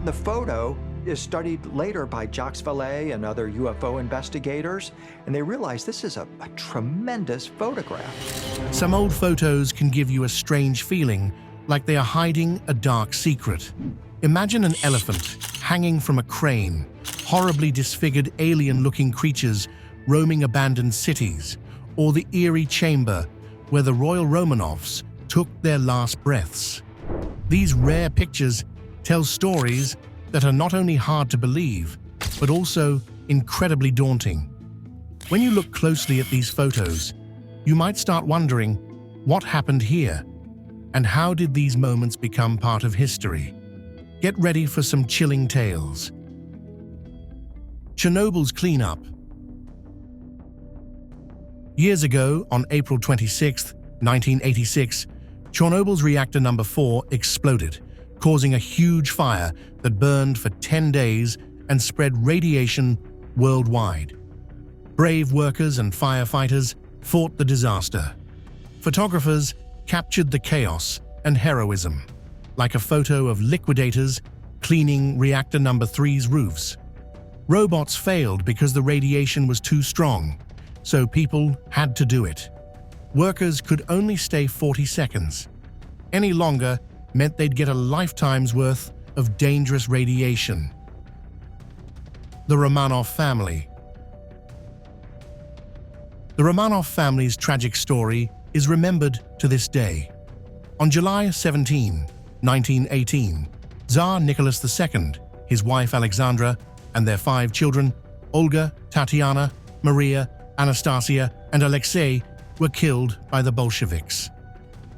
The photo is studied later by Jacques Vallée and other UFO investigators, and they realize this is a tremendous photograph. Some old photos can give you a strange feeling, like they are hiding a dark secret. Imagine an elephant hanging from a crane, horribly disfigured alien-looking creatures roaming abandoned cities, or the eerie chamber where the Royal Romanovs took their last breaths. These rare pictures tell stories that are not only hard to believe, but also incredibly daunting. When you look closely at these photos, you might start wondering, what happened here? And how did these moments become part of history? Get ready for some chilling tales. Chernobyl's cleanup. Years ago, on April 26, 1986, Chernobyl's reactor number 4 exploded, causing a huge fire that burned for 10 days and spread radiation worldwide. Brave workers and firefighters fought the disaster. Photographers captured the chaos and heroism, like a photo of liquidators cleaning reactor number 3's roofs. Robots failed because the radiation was too strong, so people had to do it. Workers could only stay 40 seconds. Any longer meant they'd get a lifetime's worth of dangerous radiation. The Romanov family. The Romanov family's tragic story is remembered to this day. On July 17, 1918, Tsar Nicholas II, his wife Alexandra, and their 5 children, Olga, Tatiana, Maria, Anastasia, and Alexei, were killed by the Bolsheviks.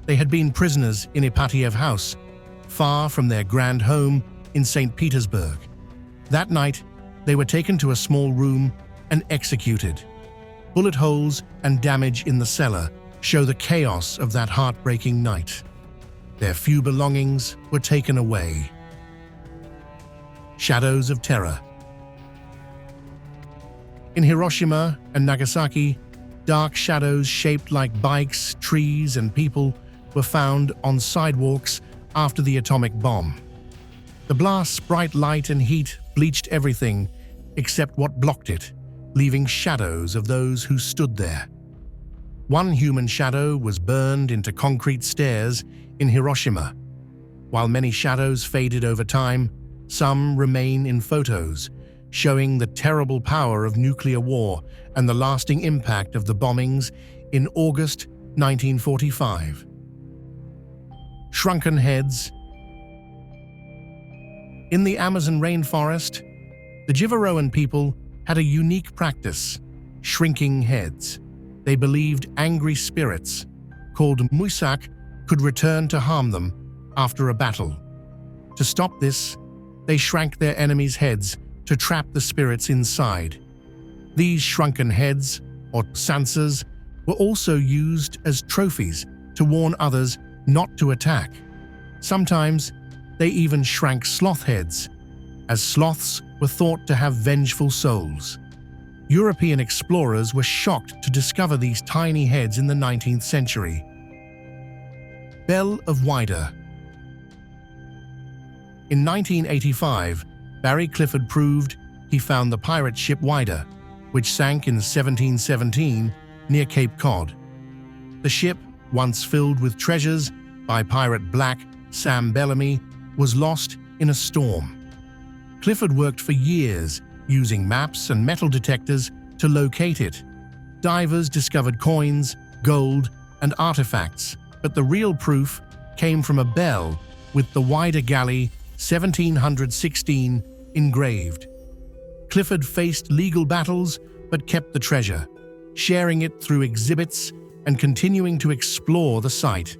They had been prisoners in Ipatiev House, far from their grand home in St. Petersburg. That night, they were taken to a small room and executed. Bullet holes and damage in the cellar show the chaos of that heartbreaking night. Their few belongings were taken away. Shadows of terror. In Hiroshima and Nagasaki, dark shadows shaped like bikes, trees, and people were found on sidewalks after the atomic bomb. The blast's bright light and heat bleached everything except what blocked it, leaving shadows of those who stood there. One human shadow was burned into concrete stairs in Hiroshima. While many shadows faded over time, some remain in photos, showing the terrible power of nuclear war and the lasting impact of the bombings in August 1945. Shrunken heads. In the Amazon rainforest, the Jivaroan people had a unique practice, shrinking heads. They believed angry spirits, called muisak, could return to harm them after a battle. To stop this, they shrank their enemies' heads to trap the spirits inside. These shrunken heads, or sansas, were also used as trophies to warn others not to attack. Sometimes they even shrank sloth heads, as sloths were thought to have vengeful souls. European explorers were shocked to discover these tiny heads in the 19th century. Belle of Whydah. In 1985, Barry Clifford proved he found the pirate ship Whydah, which sank in 1717 near Cape Cod. The ship, once filled with treasures by pirate Black Sam Bellamy, was lost in a storm. Clifford worked for years using maps and metal detectors to locate it. Divers discovered coins, gold, and artifacts, but the real proof came from a bell with the Whydah Galley 1716 engraved. Clifford faced legal battles but kept the treasure, sharing it through exhibits and continuing to explore the site.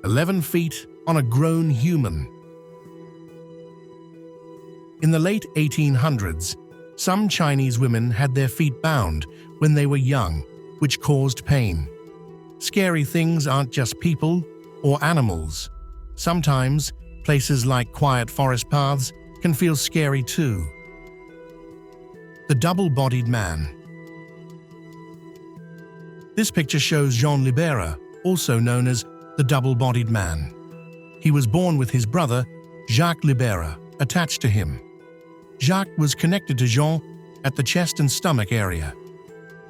11 feet on a grown human. In the late 1800s, some Chinese women had their feet bound when they were young, which caused pain. Scary things aren't just people or animals. Sometimes, places like quiet forest paths can feel scary too. The double-bodied man. This picture shows Jean Libera, also known as the double-bodied man. He was born with his brother, Jacques Libera, attached to him. Jacques was connected to Jean at the chest and stomach area.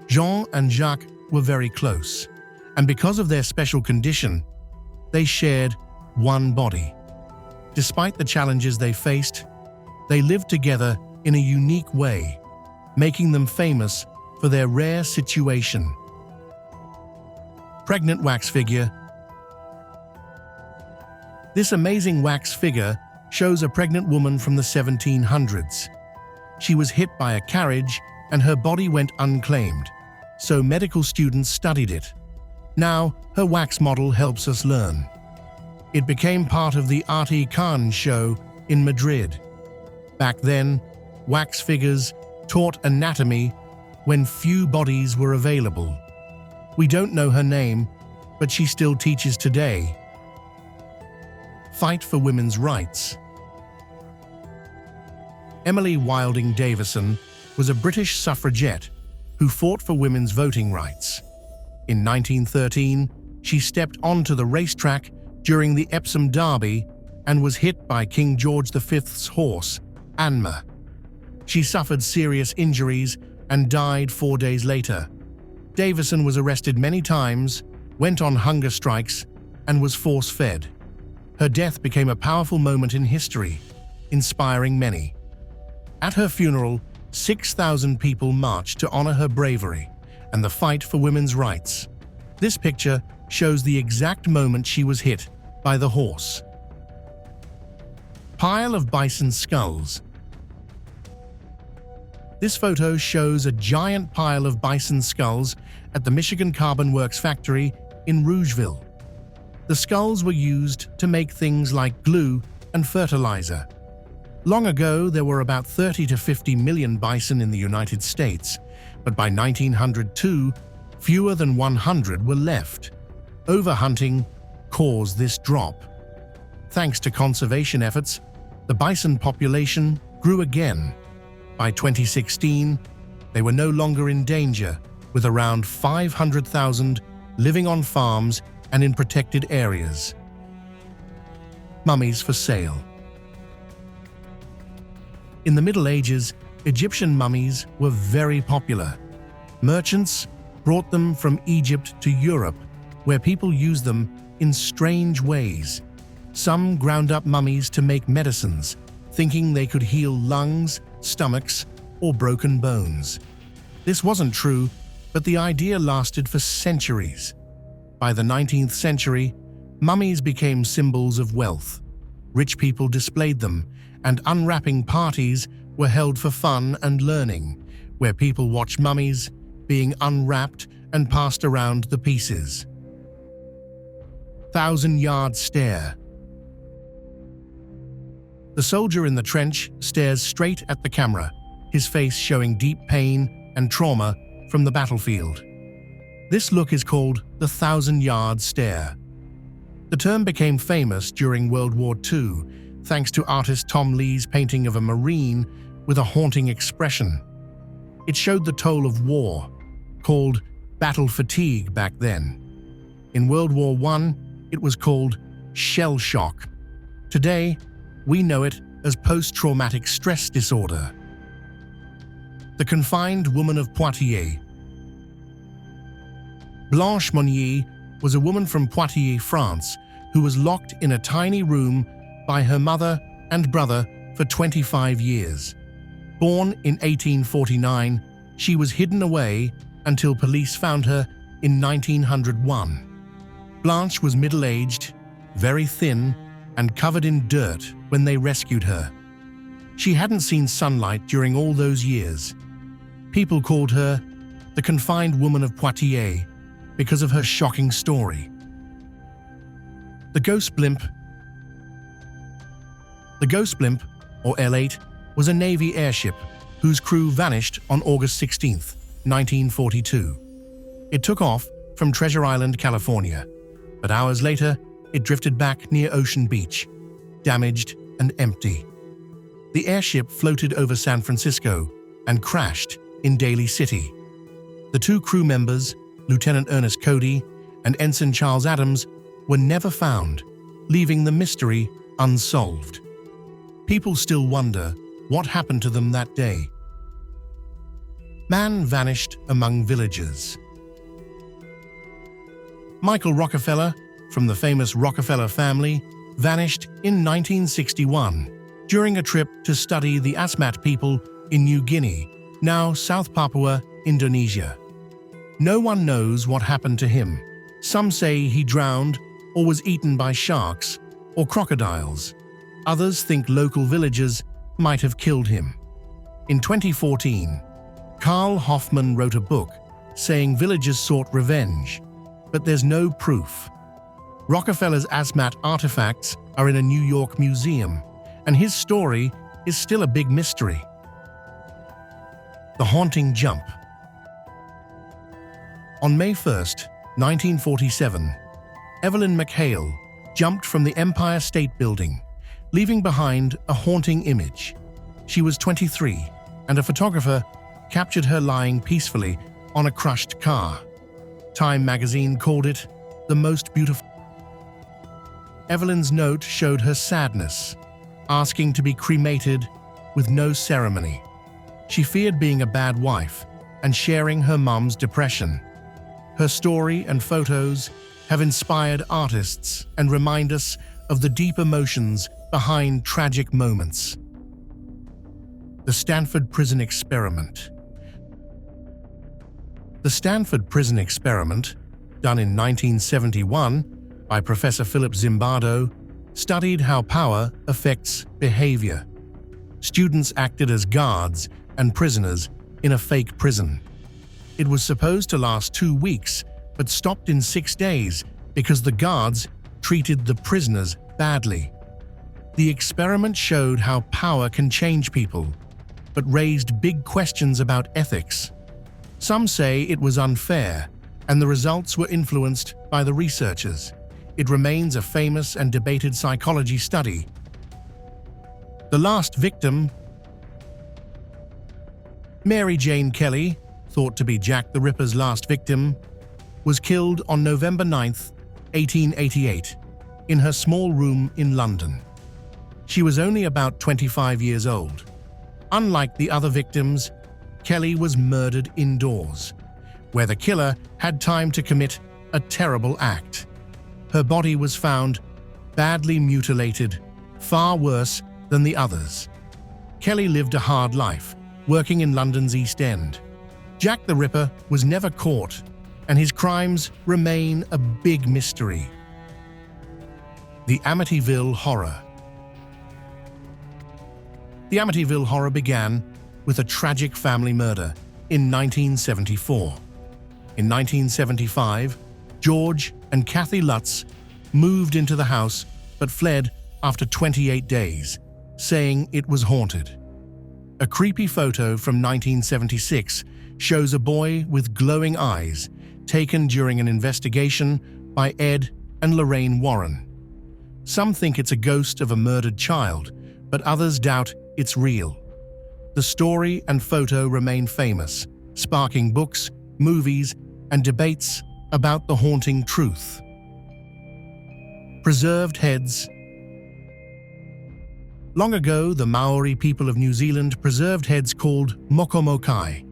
Jean and Jacques were very close, and because of their special condition, they shared one body. Despite the challenges they faced, they lived together in a unique way, making them famous for their rare situation. Pregnant wax figure. This amazing wax figure shows a pregnant woman from the 1700s. She was hit by a carriage and her body went unclaimed, so medical students studied it. Now, her wax model helps us learn. It became part of the Arti Khan show in Madrid. Back then, wax figures taught anatomy when few bodies were available. We don't know her name, but she still teaches today. Fight for women's rights. Emily Wilding Davison was a British suffragette who fought for women's voting rights. In 1913, she stepped onto the racetrack during the Epsom Derby and was hit by King George V's horse, Anma. She suffered serious injuries and died 4 days later. Davison was arrested many times, went on hunger strikes, and was force-fed. Her death became a powerful moment in history, inspiring many. At her funeral, 6,000 people marched to honor her bravery and the fight for women's rights. This picture shows the exact moment she was hit by the horse. Pile of bison skulls. This photo shows a giant pile of bison skulls at the Michigan Carbon Works factory in Rougeville. The skulls were used to make things like glue and fertilizer. Long ago, there were about 30 to 50 million bison in the United States, but by 1902, fewer than 100 were left. Overhunting caused this drop. Thanks to conservation efforts, the bison population grew again. By 2016, they were no longer in danger, with around 500,000 living on farms and in protected areas. Mummies for sale. In the Middle Ages, Egyptian mummies were very popular. Merchants brought them from Egypt to Europe, where people used them in strange ways. Some ground up mummies to make medicines, thinking they could heal lungs, stomachs, or broken bones. This wasn't true, but the idea lasted for centuries. By the 19th century, mummies became symbols of wealth. Rich people displayed them, and unwrapping parties were held for fun and learning, where people watched mummies being unwrapped and passed around the pieces. 1,000-yard stare. The soldier in the trench stares straight at the camera, his face showing deep pain and trauma from the battlefield. This look is called the 1,000-yard stare. The term became famous during World War II, thanks to artist Tom Lee's painting of a Marine with a haunting expression. It showed the toll of war, called battle fatigue back then. In World War I, it was called shell shock. Today, we know it as post-traumatic stress disorder. The confined woman of Poitiers. Blanche Monnier was a woman from Poitiers, France, who was locked in a tiny room by her mother and brother for 25 years. Born in 1849, she was hidden away until police found her in 1901. Blanche was middle-aged, very thin, and covered in dirt when they rescued her. She hadn't seen sunlight during all those years. People called her the confined woman of Poitiers because of her shocking story. The Ghost Blimp. The Ghost Blimp, or L-8, was a Navy airship whose crew vanished on August 16, 1942. It took off from Treasure Island, California, but hours later, it drifted back near Ocean Beach, damaged and empty. The airship floated over San Francisco and crashed in Daly City. The two crew members, Lieutenant Ernest Cody and Ensign Charles Adams, were never found, leaving the mystery unsolved. people still wonder what happened to them that day. Man vanished among villagers. Michael Rockefeller, from the famous Rockefeller family, vanished in 1961 during a trip to study the Asmat people in New Guinea, now South Papua, Indonesia. No one knows what happened to him. Some say he drowned or was eaten by sharks or crocodiles. Others think local villagers might have killed him. In 2014, Carl Hoffman wrote a book saying villagers sought revenge, but there's no proof. Rockefeller's Asmat artifacts are in a New York museum, and his story is still a big mystery. The haunting jump. On May 1st, 1947, Evelyn McHale jumped from the Empire State Building, leaving behind a haunting image. She was 23, and a photographer captured her lying peacefully on a crushed car. Time magazine called it the most beautiful. Evelyn's note showed her sadness, asking to be cremated with no ceremony. She feared being a bad wife and sharing her mum's depression. Her story and photos have inspired artists and remind us of the deep emotions behind tragic moments. The Stanford Prison Experiment. The Stanford Prison Experiment, done in 1971 by Professor Philip Zimbardo, studied how power affects behavior. Students acted as guards and prisoners in a fake prison. It was supposed to last 2 weeks, but stopped in 6 days because the guards treated the prisoners badly. The experiment showed how power can change people, but raised big questions about ethics. Some say it was unfair, and the results were influenced by the researchers. It remains a famous and debated psychology study. The last victim, Mary Jane Kelly, thought to be Jack the Ripper's last victim, was killed on November 9, 1888, in her small room in London. She was only about 25 years old. Unlike the other victims, Kelly was murdered indoors, where the killer had time to commit a terrible act. Her body was found badly mutilated, far worse than the others. Kelly lived a hard life, working in London's East End. Jack the Ripper was never caught, and his crimes remain a big mystery. The Amityville Horror. The Amityville Horror began with a tragic family murder in 1974. In 1975, George and Kathy Lutz moved into the house but fled after 28 days, saying it was haunted. A creepy photo from 1976 shows a boy with glowing eyes taken during an investigation by Ed and Lorraine Warren. Some think it's a ghost of a murdered child, but others doubt it's real. The story and photo remain famous, sparking books, movies, and debates about the haunting truth. Preserved heads. Long ago, the Maori people of New Zealand preserved heads called mokomokai.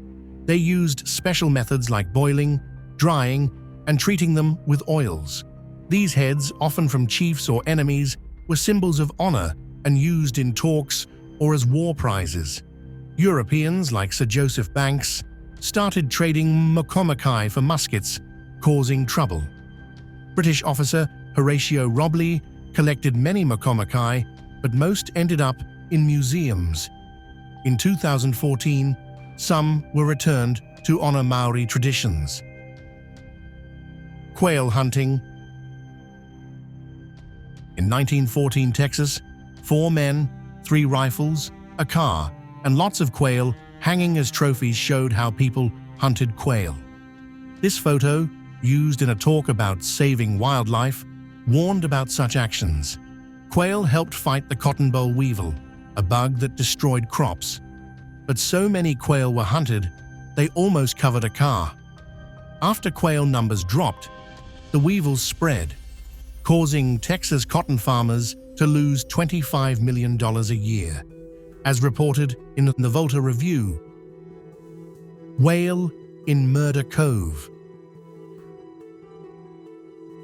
They used special methods like boiling, drying, and treating them with oils. These heads, often from chiefs or enemies, were symbols of honor and used in talks or as war prizes. Europeans, like Sir Joseph Banks, started trading mokomokai for muskets, causing trouble. British officer Horatio Robley collected many mokomokai, but most ended up in museums. In 2014, some were returned to honor Maori traditions. Quail hunting. In 1914 Texas, 4 men, 3 rifles, a car, and lots of quail hanging as trophies showed how people hunted quail. This photo, used in a talk about saving wildlife, warned about such actions. Quail helped fight the cotton boll weevil, a bug that destroyed crops. But so many quail were hunted, they almost covered a car. After quail numbers dropped, the weevils spread, causing Texas cotton farmers to lose $25 million a year, as reported in the Volta Review. Whale in Murder Cove.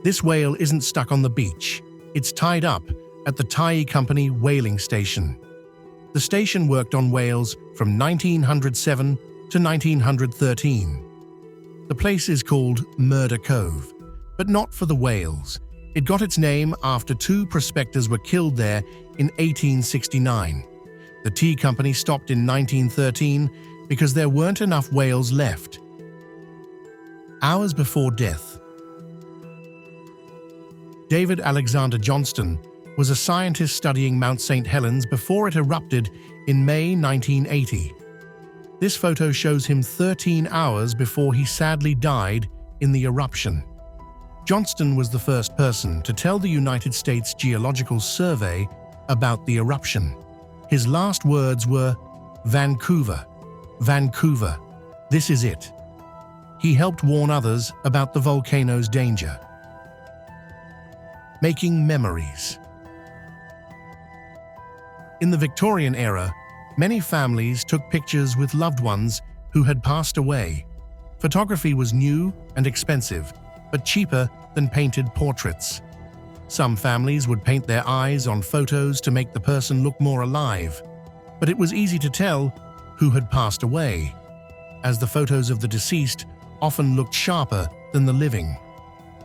This whale isn't stuck on the beach. It's tied up at the Tai Company whaling station. The station worked on whales from 1907 to 1913. The place is called Murder Cove, but not for the whales. It got its name after two prospectors were killed there in 1869. The tea company stopped in 1913 because there weren't enough whales left. Hours before death. David Alexander Johnston was a scientist studying Mount St. Helens before it erupted in May 1980. This photo shows him 13 hours before he sadly died in the eruption. Johnston was the first person to tell the United States Geological Survey about the eruption. His last words were, "Vancouver, Vancouver, this is it." He helped warn others about the volcano's danger. Making memories. In the Victorian era, many families took pictures with loved ones who had passed away. Photography was new and expensive, but cheaper than painted portraits. Some families would paint their eyes on photos to make the person look more alive, but it was easy to tell who had passed away, as the photos of the deceased often looked sharper than the living,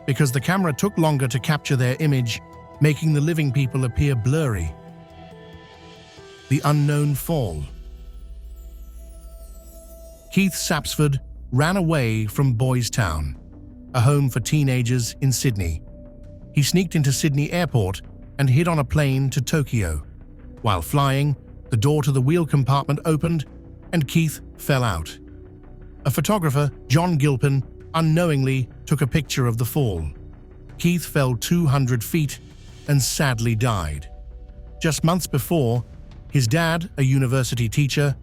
because the camera took longer to capture their image, making the living people appear blurry. The unknown fall. Keith Sapsford ran away from Boys Town, a home for teenagers in Sydney. He sneaked into Sydney Airport and hid on a plane to Tokyo. While flying, the door to the wheel compartment opened and Keith fell out. A photographer, John Gilpin, unknowingly took a picture of the fall. Keith fell 200 feet and sadly died. Just months before, his dad, a university teacher,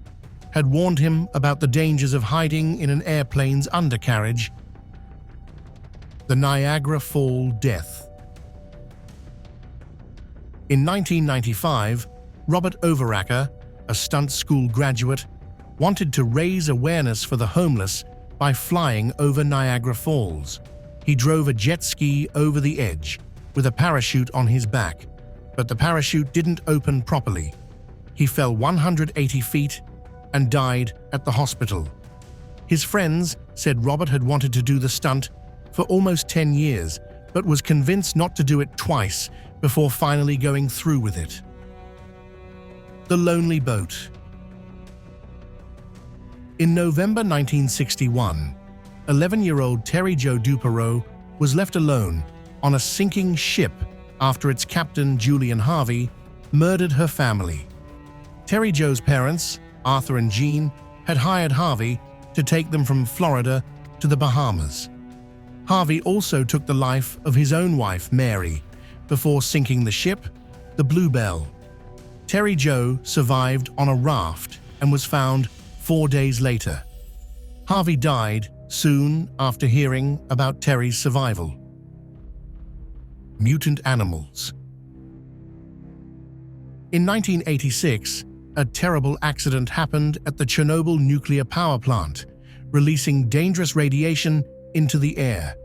had warned him about the dangers of hiding in an airplane's undercarriage. The Niagara Fall death. In 1995, Robert Overacker, a stunt school graduate, wanted to raise awareness for the homeless by flying over Niagara Falls. He drove a jet ski over the edge with a parachute on his back, but the parachute didn't open properly. He fell 180 feet and died at the hospital. His friends said Robert had wanted to do the stunt for almost 10 years, but was convinced not to do it twice before finally going through with it. The Lonely Boat. In November 1961, 11-year-old Terry Jo Dupereau was left alone on a sinking ship after its captain, Julian Harvey, murdered her family. Terry Jo's parents, Arthur and Jean, had hired Harvey to take them from Florida to the Bahamas. Harvey also took the life of his own wife, Mary, before sinking the ship, the Bluebell. Terry Jo survived on a raft and was found 4 days later. Harvey died soon after hearing about Terry's survival. Mutant animals. In 1986, a terrible accident happened at the Chernobyl nuclear power plant, releasing dangerous radiation into the air.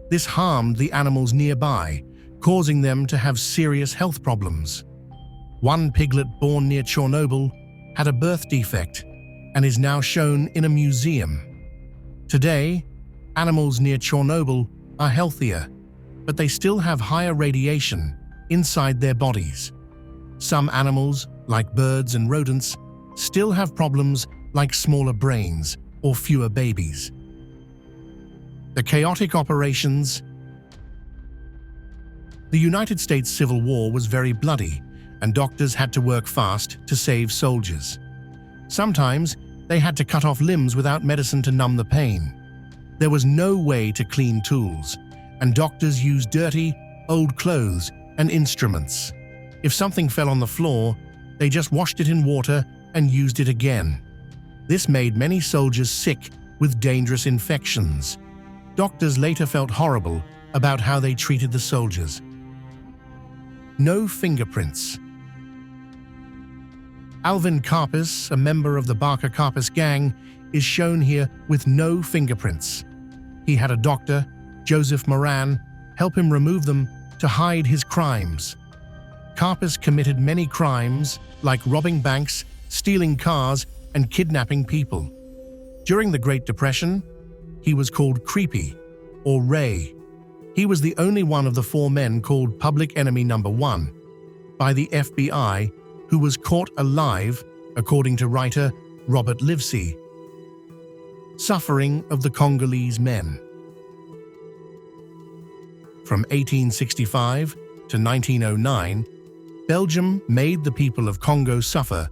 This harmed the animals nearby, causing them to have serious health problems. One piglet born near Chernobyl had a birth defect and is now shown in a museum. Today, animals near Chernobyl are healthier, but they still have higher radiation inside their bodies. Some animals, like birds and rodents, still have problems like smaller brains or fewer babies. The chaotic operations. The United States Civil War was very bloody, and doctors had to work fast to save soldiers. Sometimes they had to cut off limbs without medicine to numb the pain. There was no way to clean tools, and doctors used dirty, old clothes and instruments. If something fell on the floor, they just washed it in water and used it again. This made many soldiers sick with dangerous infections. Doctors later felt horrible about how they treated the soldiers. no fingerprints. Alvin Karpis, a member of the Barker Karpis gang, is shown here with no fingerprints. He had a doctor, Joseph Moran, help him remove them to hide his crimes. Karpis committed many crimes, like robbing banks, stealing cars, and kidnapping people. During the Great Depression, he was called Creepy, or Ray. He was the only one of the four men called Public Enemy Number 1 by the FBI who was caught alive, according to writer Robert Livesey. Suffering of the Congolese men. From 1865 to 1909, Belgium made the people of Congo suffer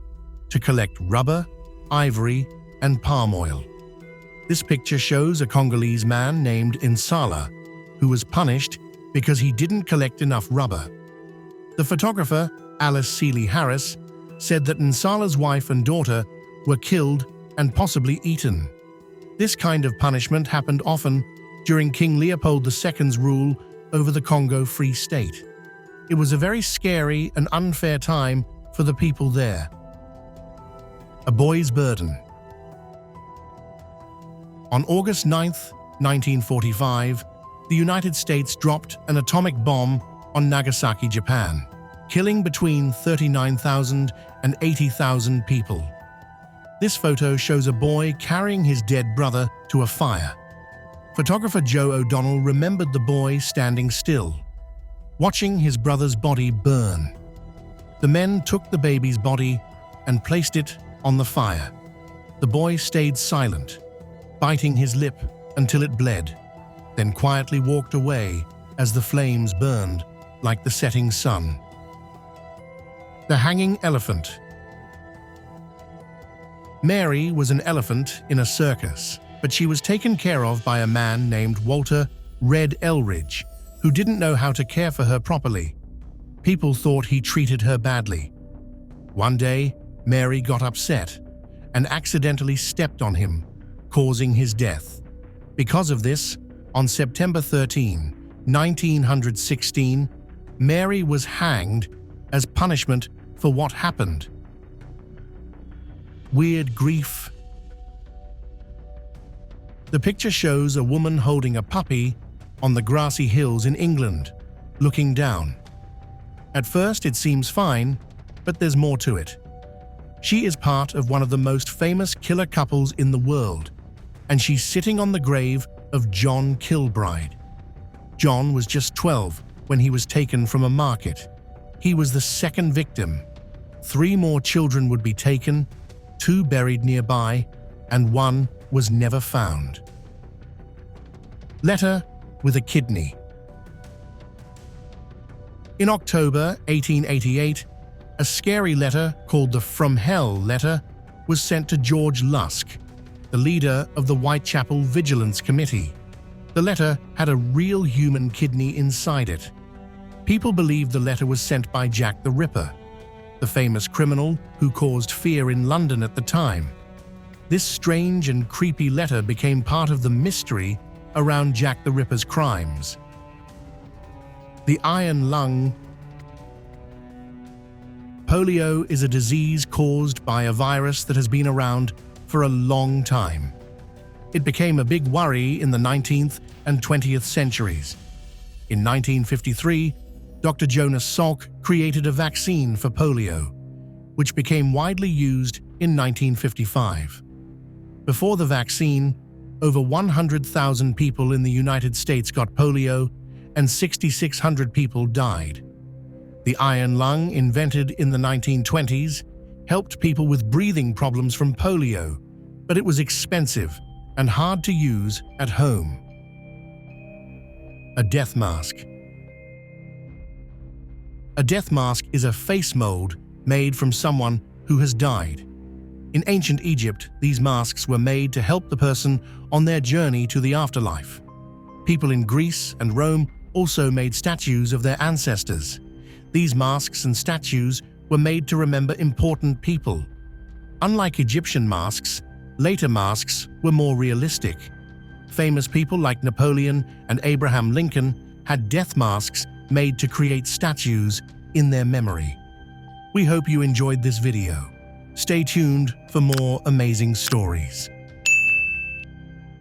to collect rubber, ivory, and palm oil. This picture shows a Congolese man named Insala, who was punished because he didn't collect enough rubber. The photographer, Alice Seeley Harris, said that Insala's wife and daughter were killed and possibly eaten. This kind of punishment happened often during King Leopold II's rule over the Congo Free State. It was a very scary and unfair time for the people there. A boy's burden. On August 9, 1945, the United States dropped an atomic bomb on Nagasaki, Japan, killing between 39,000 and 80,000 people. This photo shows a boy carrying his dead brother to a fire. Photographer Joe O'Donnell remembered the boy standing still, watching his brother's body burn. The men took the baby's body and placed it on the fire. The boy stayed silent, biting his lip until it bled, then quietly walked away as the flames burned like the setting sun. The hanging elephant. Mary was an elephant in a circus, but she was taken care of by a man named Walter Red Elridge, who didn't know how to care for her properly. People thought he treated her badly. One day, Mary got upset and accidentally stepped on him, causing his death. Because of this, on September 13, 1916, Mary was hanged as punishment for what happened. Weird grief. The picture shows a woman holding a puppy on the grassy hills in England, looking down. At first it seems fine, but there's more to it. She is part of one of the most famous killer couples in the world, and she's sitting on the grave of John Kilbride. John was just 12 when he was taken from a market. He was the second victim. 3 more children would be taken, 2 buried nearby, and 1 was never found. Letter with a kidney. In October 1888, a scary letter called the From Hell letter was sent to George Lusk, the leader of the Whitechapel Vigilance Committee. The letter had a real human kidney inside it. People believed the letter was sent by Jack the Ripper, the famous criminal who caused fear in London at the time. This strange and creepy letter became part of the mystery around Jack the Ripper's crimes. The iron lung. Polio is a disease caused by a virus that has been around for a long time. It became a big worry in the 19th and 20th centuries. In 1953, Dr. Jonas Salk created a vaccine for polio, which became widely used in 1955. Before the vaccine, over 100,000 people in the United States got polio and 6,600 people died. The iron lung, invented in the 1920s, helped people with breathing problems from polio, but it was expensive and hard to use at home. A death mask. A death mask is a face mold made from someone who has died. In ancient Egypt, these masks were made to help the person on their journey to the afterlife. People in Greece and Rome also made statues of their ancestors. These masks and statues were made to remember important people. Unlike Egyptian masks, later masks were more realistic. Famous people like Napoleon and Abraham Lincoln had death masks made to create statues in their memory. We hope you enjoyed this video. Stay tuned for more amazing stories.